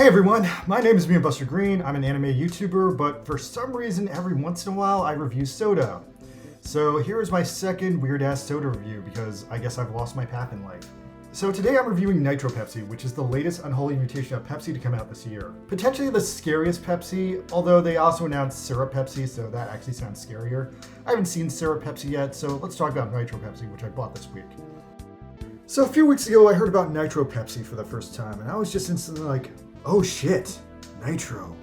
Hey everyone, my name is Buster Green. I'm an anime YouTuber, but for some reason every once in a while I review soda. So here is my second weird ass soda review because I guess I've lost my path in life. So today I'm reviewing Nitro Pepsi, which is the latest unholy mutation of Pepsi to come out this year. Potentially the scariest Pepsi, although they also announced Syrup Pepsi, so that actually sounds scarier. I haven't seen Syrup Pepsi yet, so let's talk about Nitro Pepsi, which I bought this week. So a few weeks ago I heard about Nitro Pepsi for the first time, and I was just instantly like, oh shit, Nitro.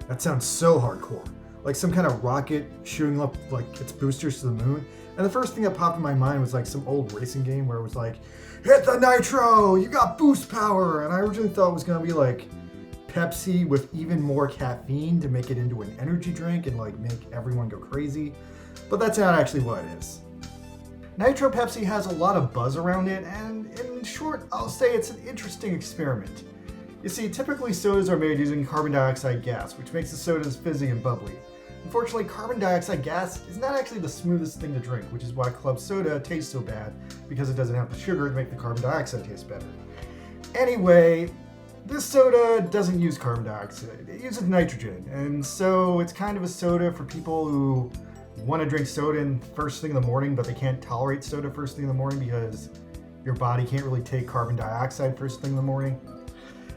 That sounds so hardcore. Like some kind of rocket shooting up like its boosters to the moon. And the first thing that popped in my mind was like some old racing game where it was like, hit the nitro, you got boost power. And I originally thought it was gonna be like Pepsi with even more caffeine to make it into an energy drink and like make everyone go crazy. But that's not actually what it is. Nitro Pepsi has a lot of buzz around it, and in short, I'll say it's an interesting experiment. You see, typically sodas are made using carbon dioxide gas, which makes the sodas fizzy and bubbly. Unfortunately, carbon dioxide gas is not actually the smoothest thing to drink, which is why club soda tastes so bad, because it doesn't have the sugar to make the carbon dioxide taste better. Anyway, this soda doesn't use carbon dioxide, it uses nitrogen, and so it's kind of a soda for people who want to drink soda first thing in the morning, but they can't tolerate soda first thing in the morning because your body can't really take carbon dioxide first thing in the morning.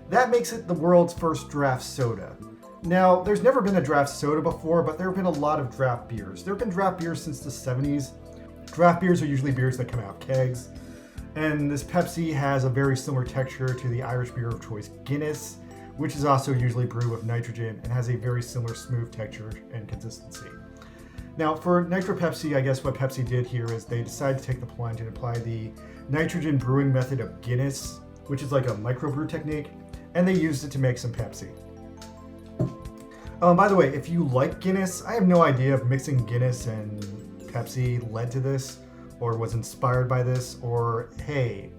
That makes it the world's first draft soda. Now, there's never been a draft soda before, but there have been a lot of draft beers. There have been draft beers since the 70s. Draft beers are usually beers that come out of kegs. And this Pepsi has a very similar texture to the Irish beer of choice Guinness, which is also usually brewed with nitrogen and has a very similar smooth texture and consistency. Now, for Nitro Pepsi, I guess what Pepsi did here is they decided to take the plunge and apply the nitrogen brewing method of Guinness, which is like a micro-brew technique, and they used it to make some Pepsi. By the way, if you like Guinness, I have no idea if mixing Guinness and Pepsi led to this, or was inspired by this, or hey,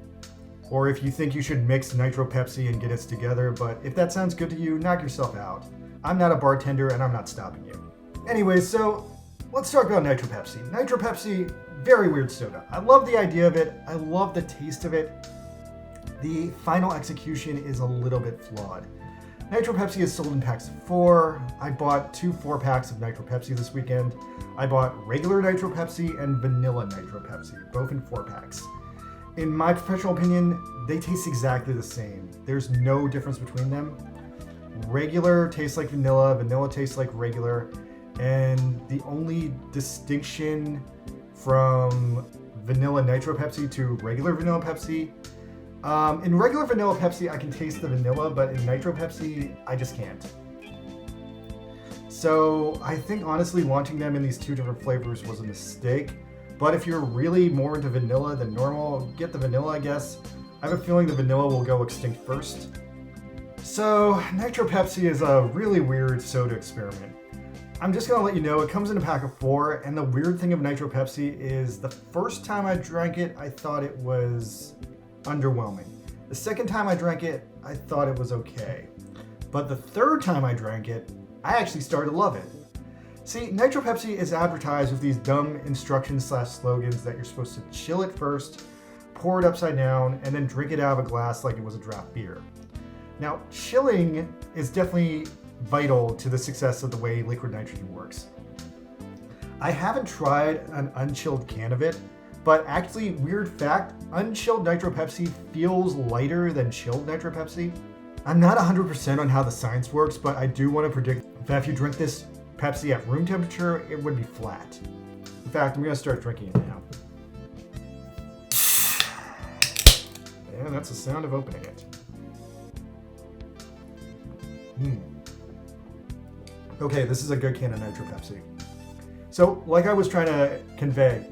or if you think you should mix Nitro Pepsi and Guinness together, but if that sounds good to you, knock yourself out. I'm not a bartender and I'm not stopping you. Anyway, so let's talk about Nitro Pepsi. Nitro Pepsi, very weird soda. I love the idea of it, I love the taste of it. The final execution is a little bit flawed. Nitro Pepsi is sold in packs of 4. I bought 2 4-packs of Nitro Pepsi this weekend. I bought regular Nitro Pepsi and vanilla Nitro Pepsi, both in 4-packs. In my professional opinion, they taste exactly the same. There's no difference between them. Regular tastes like vanilla, vanilla tastes like regular, and the only distinction from vanilla Nitro Pepsi to regular vanilla Pepsi, in regular vanilla Pepsi, I can taste the vanilla, but in Nitro Pepsi, I just can't. So I think honestly launching them in these 2 different flavors was a mistake. But if you're really more into vanilla than normal, get the vanilla, I guess. I have a feeling the vanilla will go extinct first. So Nitro Pepsi is a really weird soda experiment. I'm just gonna let you know it comes in a pack of 4, and the weird thing of Nitro Pepsi is the first time I drank it, I thought it was underwhelming. The second time I drank it, I thought it was okay. But the third time I drank it, I actually started to love it. See, Nitro Pepsi is advertised with these dumb instructions/slogans that you're supposed to chill it first, pour it upside down, and then drink it out of a glass like it was a draft beer. Now, chilling is definitely vital to the success of the way liquid nitrogen works. I haven't tried an unchilled can of it, but actually, weird fact, unchilled Nitro Pepsi feels lighter than chilled Nitro Pepsi. I'm not 100% on how the science works, but I do want to predict that if you drink this Pepsi at room temperature, it would be flat. In fact, I'm going to start drinking it now. And that's the sound of opening it. Okay, this is a good can of Nitro Pepsi. So, like I was trying to convey,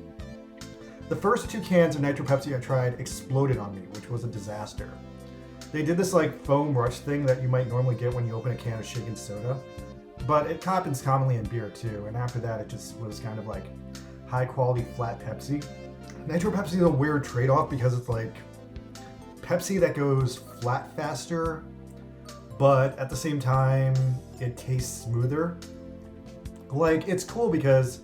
the first 2 cans of Nitro Pepsi I tried exploded on me, which was a disaster. They did this like foam rush thing that you might normally get when you open a can of shaken soda, but it happens commonly in beer too, and after that it just was kind of like high quality flat Pepsi. Nitro Pepsi is a weird trade-off because it's like Pepsi that goes flat faster, but at the same time it tastes smoother. Like, it's cool because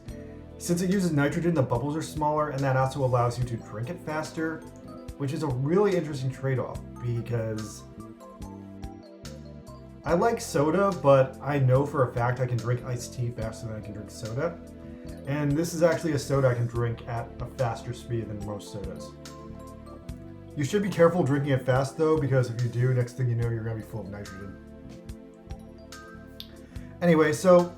since it uses nitrogen, the bubbles are smaller, and that also allows you to drink it faster, which is a really interesting trade-off because I like soda, but I know for a fact I can drink iced tea faster than I can drink soda. And this is actually a soda I can drink at a faster speed than most sodas. You should be careful drinking it fast though, because if you do, next thing you know, you're going to be full of nitrogen. Anyway, so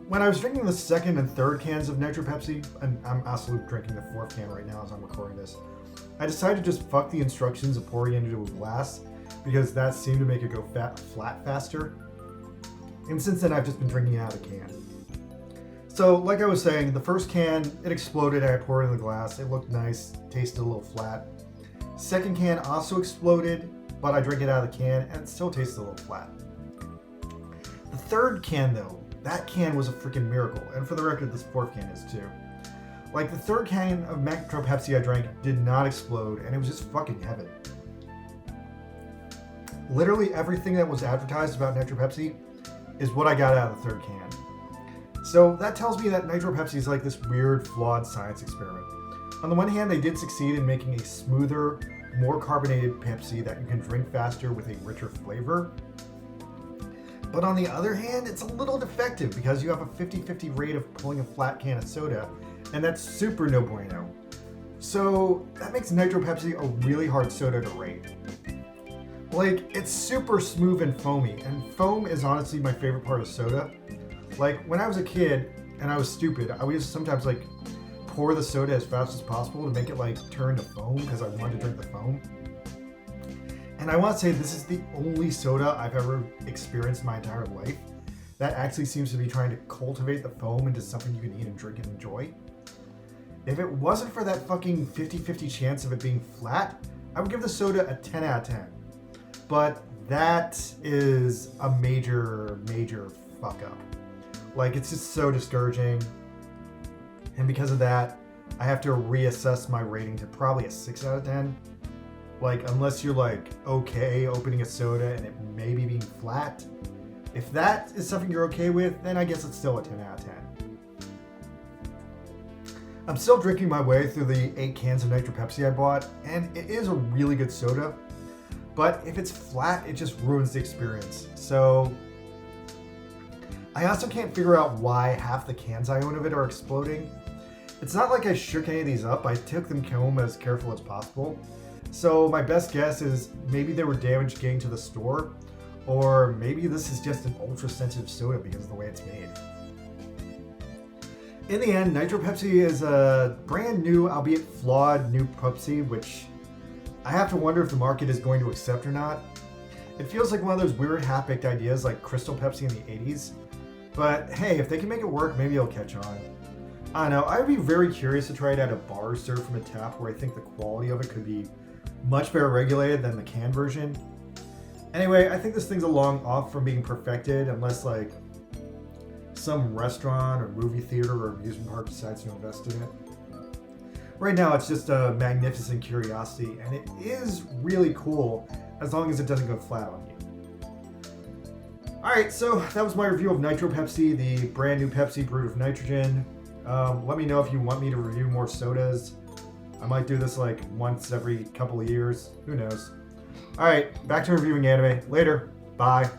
when I was drinking the second and third cans of Nitro Pepsi, and I'm absolutely drinking the fourth can right now as I'm recording this, I decided to just fuck the instructions of pouring it into a glass, because that seemed to make it go flat faster. And since then, I've just been drinking it out of the can. So, like I was saying, the first can, it exploded, I poured it in the glass, it looked nice, tasted a little flat. Second can also exploded, but I drank it out of the can, and it still tasted a little flat. The third can, though, that can was a freaking miracle, and for the record, this fourth can is too. Like, the third can of Micro Pepsi I drank did not explode, and it was just fucking heaven. Literally everything that was advertised about Nitro Pepsi is what I got out of the third can. So that tells me that Nitro Pepsi is like this weird, flawed science experiment. On the one hand, they did succeed in making a smoother, more carbonated Pepsi that you can drink faster with a richer flavor. But on the other hand, it's a little defective because you have a 50-50 rate of pulling a flat can of soda, and that's super no bueno. So that makes Nitro Pepsi a really hard soda to rate. Like, it's super smooth and foamy, and foam is honestly my favorite part of soda. Like, when I was a kid and I was stupid, I would just sometimes like pour the soda as fast as possible to make it like turn to foam because I wanted to drink the foam. And I want to say this is the only soda I've ever experienced in my entire life that actually seems to be trying to cultivate the foam into something you can eat and drink and enjoy. If it wasn't for that fucking 50-50 chance of it being flat, I would give the soda a 10 out of 10. But that is a major fuck up. Like, it's just so discouraging. And because of that, I have to reassess my rating to probably a 6 out of 10. Like, unless you're like, okay, opening a soda and it maybe being flat. If that is something you're okay with, then I guess it's still a 10 out of 10. I'm still drinking my way through the 8 cans of Nitro Pepsi I bought, and it is a really good soda. But if it's flat, it just ruins the experience. So I also can't figure out why half the cans I own of it are exploding. It's not like I shook any of these up. I took them home as careful as possible. So my best guess is maybe they were damaged getting to the store, or maybe this is just an ultra sensitive soda because of the way it's made. In the end, Nitro Pepsi is a brand new, albeit flawed, new Pepsi, which I have to wonder if the market is going to accept or not. It feels like one of those weird half-baked ideas like Crystal Pepsi in the 80s. But hey, if they can make it work, maybe it'll catch on. I don't know, I'd be very curious to try it at a bar served from a tap where I think the quality of it could be much better regulated than the canned version. Anyway, I think this thing's a long off from being perfected unless like some restaurant or movie theater or amusement park decides to invest in it. Right now, it's just a magnificent curiosity, and it is really cool as long as it doesn't go flat on you. Alright, so that was my review of Nitro Pepsi, the brand new Pepsi brewed with nitrogen. Let me know if you want me to review more sodas. I might do this like once every couple of years. Who knows? Alright, back to reviewing anime. Later. Bye.